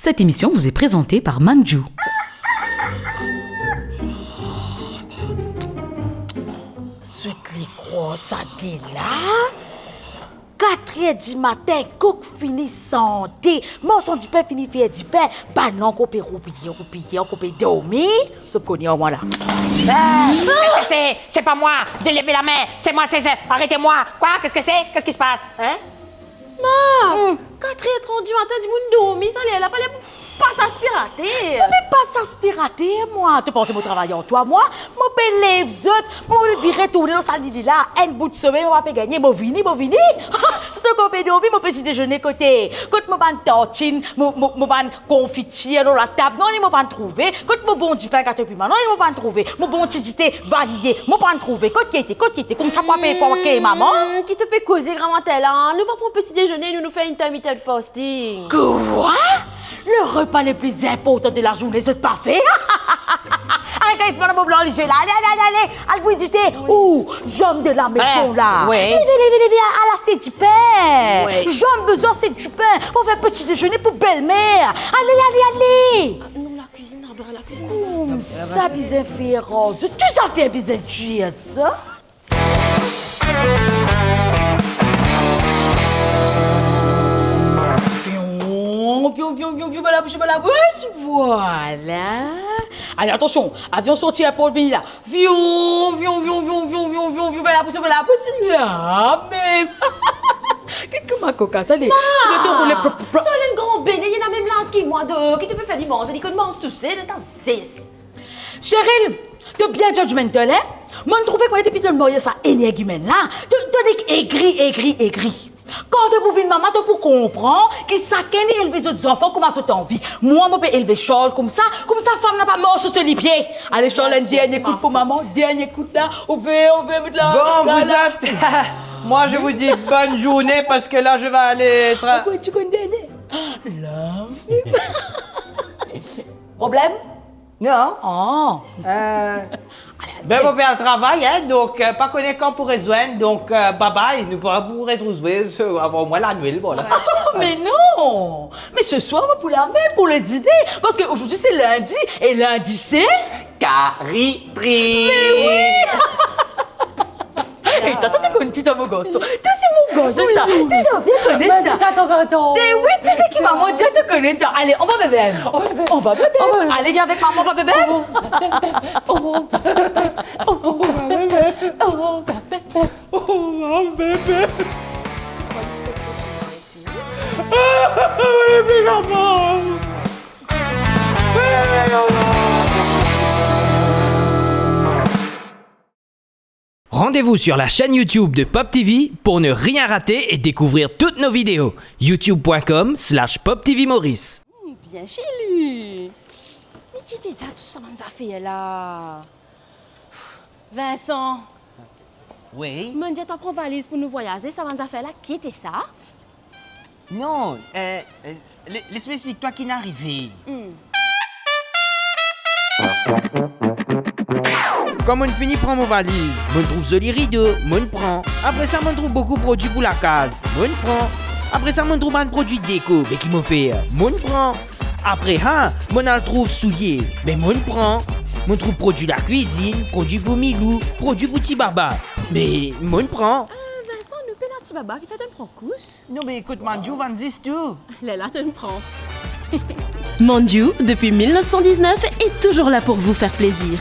Cette émission vous est présentée par Manju. Suite les gros, ça t'est là 4h du matin, cook fini santé. Morceau du pain fini faire du pain. Bah non, qu'on peut roupiller, qu'on peut dormir. Ce qu'on y a, moi là. Qu'est-ce que c'est? C'est pas moi de lever la main. C'est moi, c'est... Arrêtez-moi. Quoi? Qu'est-ce que c'est? Qu'est-ce qui se passe? Hein? Ma, 4h30 du matin, du monde dormi, ça là, pas s'aspirater. Mais pas s'aspirater, moi. Tu penses que mon travail en toi, moi? Mon père lève zut, mon père retourner dans sa lit là, un bout de semaine, on va pas gagner, mon vini. C'est qu'on peut dormir, mon petit déjeuner côté. Quand mon ban tortine, mon ban confiture dans la table, non, il m'a pas trouvé. Quand mon bon du pain gâteau piment, non, il m'a pas trouvé. Mon bon tidité vanillé, m'a pas trouvé. Quand qui était, comme ça, pas payer pour maman. Qui te peut causer, grand-mantel, hein? Nous pas pour petit déjeuner, nous fait intermittent fasting. Quoi? Le repas le plus important de la journée, c'est pas fait. Allez, mon blanc, allez, boire du thé. Ouh, j'aime de la maison, là. Oui. Viens, à la c'était du pain. Oui. J'aime besoin, c'est du pain. Pour faire petit déjeuner pour belle-mère. Allez. Non, la cuisine, la cuisine. Ça, bizarre, fait rose. Tu ça fait bizarre, cheers, ça? La bouche, voilà. Allez, attention, avion sorti à Port Villa. Vion, la bouche, là, même. Qu'est-ce que ma coca, ça l'est? Tu veux te rouler Ça, elle est une grande béné, il y en a même là, ce qui moi de. Qui te peut faire du mange? Elle dit que mange tout ça, dans 6. Cheryl, tu bien judgmental, hein? Moi, je trouvais que depuis que tu as ça énergie, là. Tu es aigri. Quand tu es une maman, tu peux comprendre que ça qu'elle élever les enfants, comment tu as envie. Moi, je peux élever Charles comme ça, femme n'a pas mort sur ce lit-pied. Allez, Charles, un dernier coup pour maman, dernier coup là. On veut mettre là. Bon, vous êtes... Moi, je vous dis bonne journée parce que là, je vais aller... Pourquoi tu connais? Là. Problème? Non. Oh. Ben, mon père travaille, hein, donc pas connaître quand pour rejoindre, donc bye-bye, nous pourrons vous retrouver avant moi la nuit, voilà. Mais non! Mais ce soir, on va pour la même, pour le dîner. Parce qu'aujourd'hui, c'est lundi. Et lundi, c'est... Caritri. Mais oui! Et toi, tu connais tout à mon gosse. Tout c'est mon gosse, ça. Tu as bien connaître ça. Attends. Mais oui, tu sais qui maman dit, tu connais ça. Allez, on va bébé. On va bébé. Allez, viens avec maman, on va bébé. Rendez-vous sur la chaîne YouTube de Pop TV pour ne rien rater et découvrir toutes nos vidéos. youtube.com/Pop TV Maurice. Bien chez lui. Mais qui était là, tout ça, man, ça fait là? Vincent, Oui? me dit, t'en prends valise pour nous voyager, ça, man, ça fait là. Qui était ça? Non, laisse-moi expliquer toi qui n'est arrivé. Quand on finit prendre mon valise, on trouve joli rideau, on prend. Après ça, on trouve beaucoup de produits pour la case, on prend. Après ça, on trouve un produit de déco, mais qui m'ont fait, on prend. Après, on trouve souliers, mais on prend. On trouve produits de la cuisine, produits pour Milou, produits pour Tibaba, mais on prend. Vincent, nous paie la petite baba qui fait un prend couche. Non, mais écoute, Manju, on dit tout. Là, tu me prends. Manju, depuis 1919, est toujours là pour vous faire plaisir.